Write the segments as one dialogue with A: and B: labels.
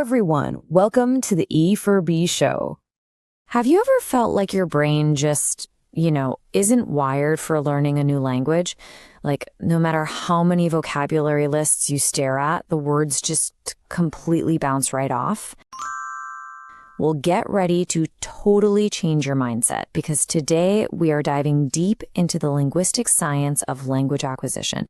A: everyone. Welcome to the E for B show. Have you ever felt like your brain just, isn't wired for learning a new language? Like, no matter how many vocabulary lists you stare at, the words just completely bounce right off? Well, get ready to totally change your mindset because today we are diving deep into the linguistic science of language acquisition.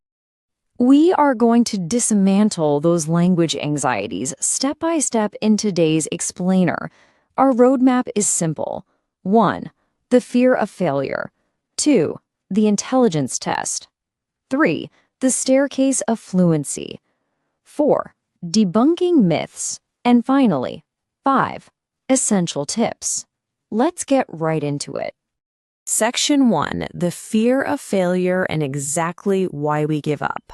A: We are going to dismantle those language anxieties step by step in today's explainer. Our roadmap is simple. 1. The fear of failure. 2. The intelligence test. 3. The staircase of fluency. 4. Debunking myths. And finally, 5. Essential tips. Let's get right into it. Section 1. The fear of failure and exactly why we give up.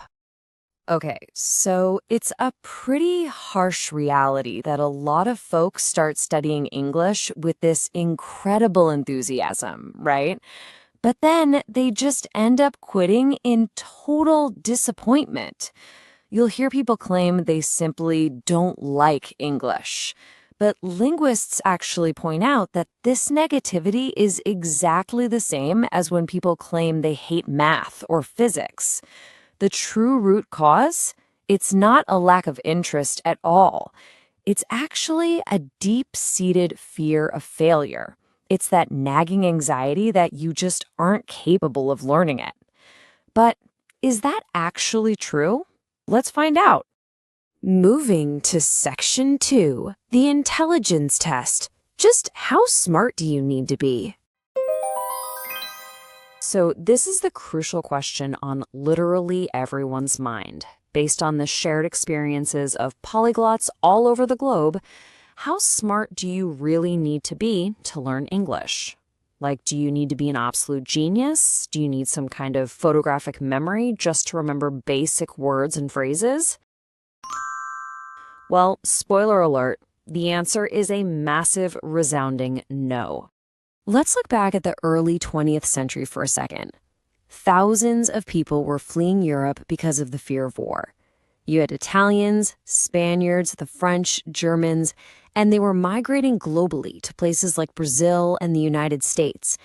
A: Okay, so it's a pretty harsh reality that a lot of folks start studying English with this incredible enthusiasm, right? But then they just end up quitting in total disappointment. You'll hear people claim they simply don't like English. But linguists actually point out that this negativity is exactly the same as when people claim they hate math or physics. The true root cause? It's not a lack of interest at all. It's actually a deep-seated fear of failure. It's that nagging anxiety that you just aren't capable of learning it. But is that actually true? Let's find out. Moving to Section 2, the intelligence test. Just how smart do you need to be? So this is the crucial question on literally everyone's mind. Based on the shared experiences of polyglots all over the globe, how smart do you really need to be to learn English? Like, do you need to be an absolute genius? Do you need some kind of photographic memory just to remember basic words and phrases? Well, spoiler alert, the answer is a massive, resounding no. Let's look back at the early 20th century for a second. Thousands of people were fleeing Europe because of the fear of war. You had Italians, Spaniards, the French, Germans, and they were migrating globally to places like Brazil and the United States.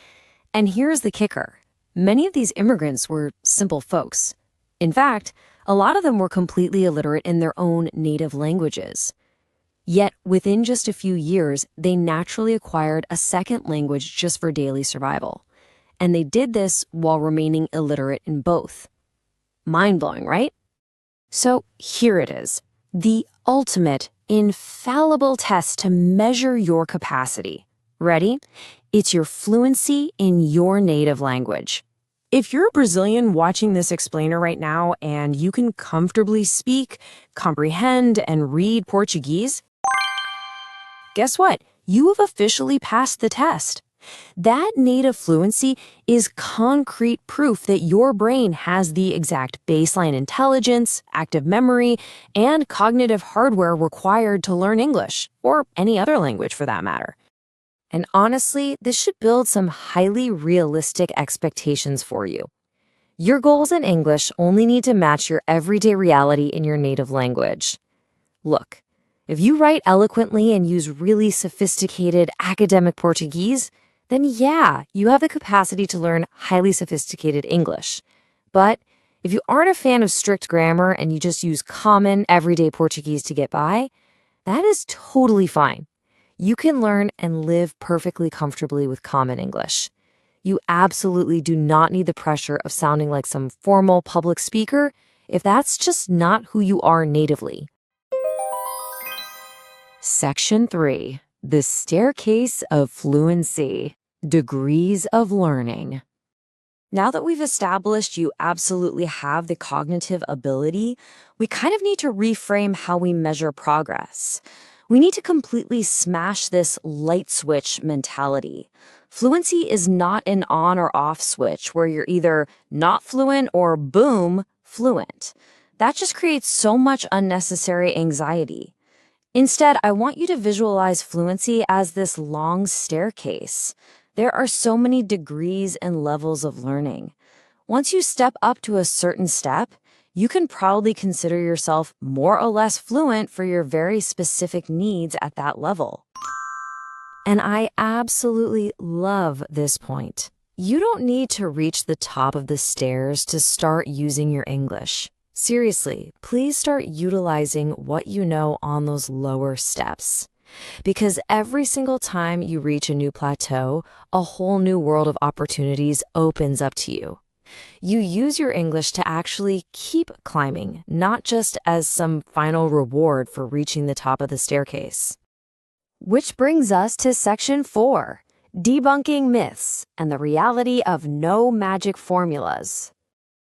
A: And here's the kicker. Many of these immigrants were simple folks. In fact, a lot of them were completely illiterate in their own native languages. Yet, within just a few years, they naturally acquired a second language just for daily survival. And they did this while remaining illiterate in both. Mind-blowing, right? So here it is, the ultimate, infallible test to measure your capacity. Ready? It's your fluency in your native language. If you're a Brazilian watching this explainer right now and you can comfortably speak, comprehend, and read Portuguese, guess what? You have officially passed the test. That native fluency is concrete proof that your brain has the exact baseline intelligence, active memory, and cognitive hardware required to learn English, or any other language for that matter. And honestly, this should build some highly realistic expectations for you. Your goals in English only need to match your everyday reality in your native language. Look, if you write eloquently and use really sophisticated academic Portuguese, then yeah, you have the capacity to learn highly sophisticated English. But if you aren't a fan of strict grammar and you just use common, everyday Portuguese to get by, that is totally fine. You can learn and live perfectly comfortably with common English. You absolutely do not need the pressure of sounding like some formal public speaker if that's just not who you are natively. Section 3. The Staircase of Fluency. Degrees of Learning. Now that we've established you absolutely have the cognitive ability, we kind of need to reframe how we measure progress. We need to completely smash this light switch mentality. Fluency is not an on or off switch where you're either not fluent or boom, fluent. That just creates so much unnecessary anxiety. Instead, I want you to visualize fluency as this long staircase. There are so many degrees and levels of learning. Once you step up to a certain step, you can proudly consider yourself more or less fluent for your very specific needs at that level. And I absolutely love this point. You don't need to reach the top of the stairs to start using your English. Seriously, please start utilizing what you know on those lower steps. Because every single time you reach a new plateau, a whole new world of opportunities opens up to you. You use your English to actually keep climbing, not just as some final reward for reaching the top of the staircase. Which brings us to section 4, debunking myths and the reality of no magic formulas.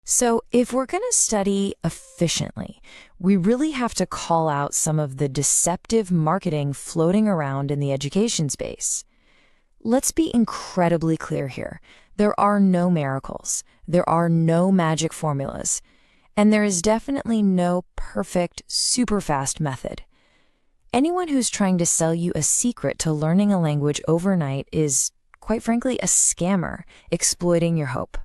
A: So if we're going to study efficiently, we really have to call out some of the deceptive marketing floating around in the education space. Let's be incredibly clear here. There are no miracles. There are no magic formulas. And there is definitely no perfect, super fast method. Anyone who's trying to sell you a secret to learning a language overnight is, quite frankly, a scammer exploiting your hope.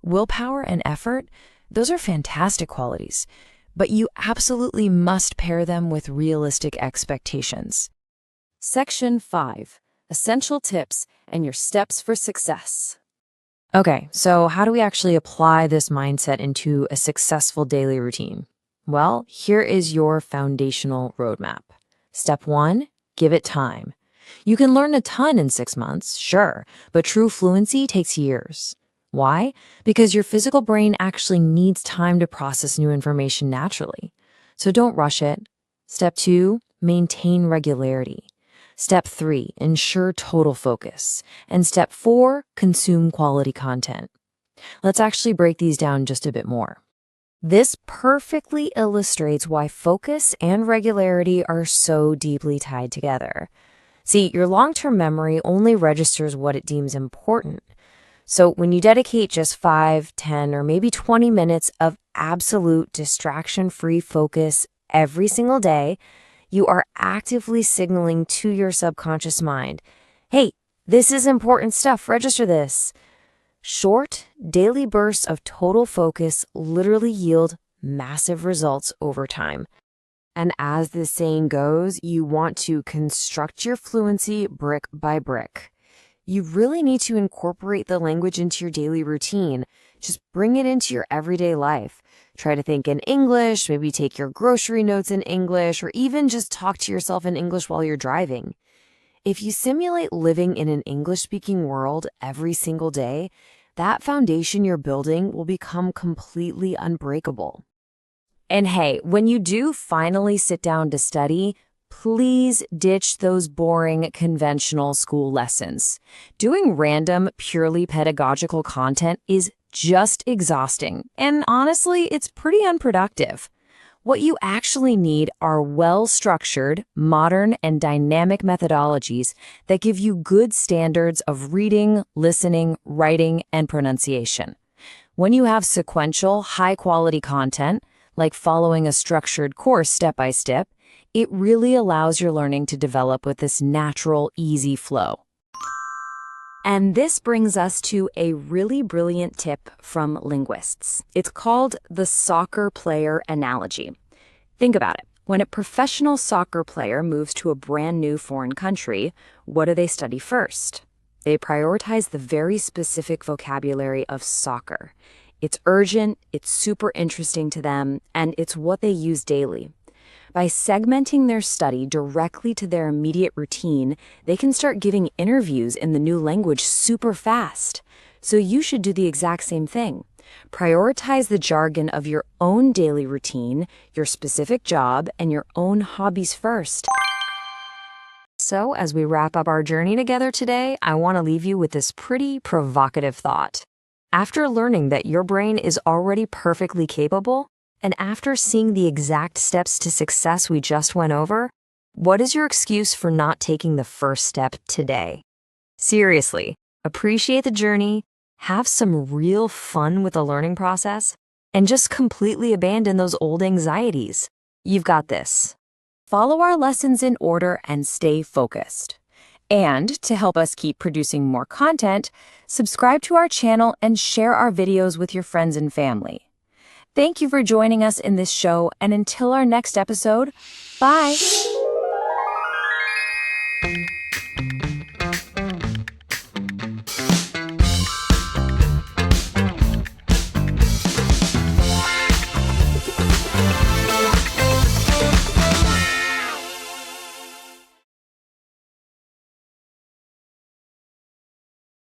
A: Willpower and effort, those are fantastic qualities, but you absolutely must pair them with realistic expectations. Section 5, essential tips and your steps for success. Okay, so how do we actually apply this mindset into a successful daily routine? Well, here is your foundational roadmap. Step 1, give it time. You can learn a ton in 6 months, sure, but true fluency takes years. Why? Because your physical brain actually needs time to process new information naturally. So don't rush it. Step 2, maintain regularity. Step 3, ensure total focus. And step 4, consume quality content. Let's actually break these down just a bit more. This perfectly illustrates why focus and regularity are so deeply tied together. See, your long-term memory only registers what it deems important. So when you dedicate just 5, 10, or maybe 20 minutes of absolute distraction-free focus every single day, you are actively signaling to your subconscious mind, hey, this is important stuff, register this. Short, daily bursts of total focus literally yield massive results over time. And as the saying goes, you want to construct your fluency brick by brick. You really need to incorporate the language into your daily routine. Just bring it into your everyday life. Try to think in English, maybe take your grocery notes in English, or even just talk to yourself in English while you're driving. If you simulate living in an English-speaking world every single day, that foundation you're building will become completely unbreakable. And hey, when you do finally sit down to study, please ditch those boring, conventional school lessons. Doing random, purely pedagogical content is just exhausting, and honestly, it's pretty unproductive. What you actually need are well-structured, modern, and dynamic methodologies that give you good standards of reading, listening, writing, and pronunciation. When you have sequential, high-quality content, like following a structured course step by step, it really allows your learning to develop with this natural, easy flow. And this brings us to a really brilliant tip from linguists. It's called the soccer player analogy. Think about it. When a professional soccer player moves to a brand new foreign country, what do they study first? They prioritize the very specific vocabulary of soccer. It's urgent, it's super interesting to them, and it's what they use daily. By segmenting their study directly to their immediate routine, they can start giving interviews in the new language super fast. So you should do the exact same thing. Prioritize the jargon of your own daily routine, your specific job, and your own hobbies first. So as we wrap up our journey together today, I want to leave you with this pretty provocative thought. After learning that your brain is already perfectly capable, and after seeing the exact steps to success we just went over, what is your excuse for not taking the first step today? Seriously, appreciate the journey, have some real fun with the learning process, and just completely abandon those old anxieties. You've got this. Follow our lessons in order and stay focused. And to help us keep producing more content, subscribe to our channel and share our videos with your friends and family. Thank you for joining us in this show, and until our next episode, bye!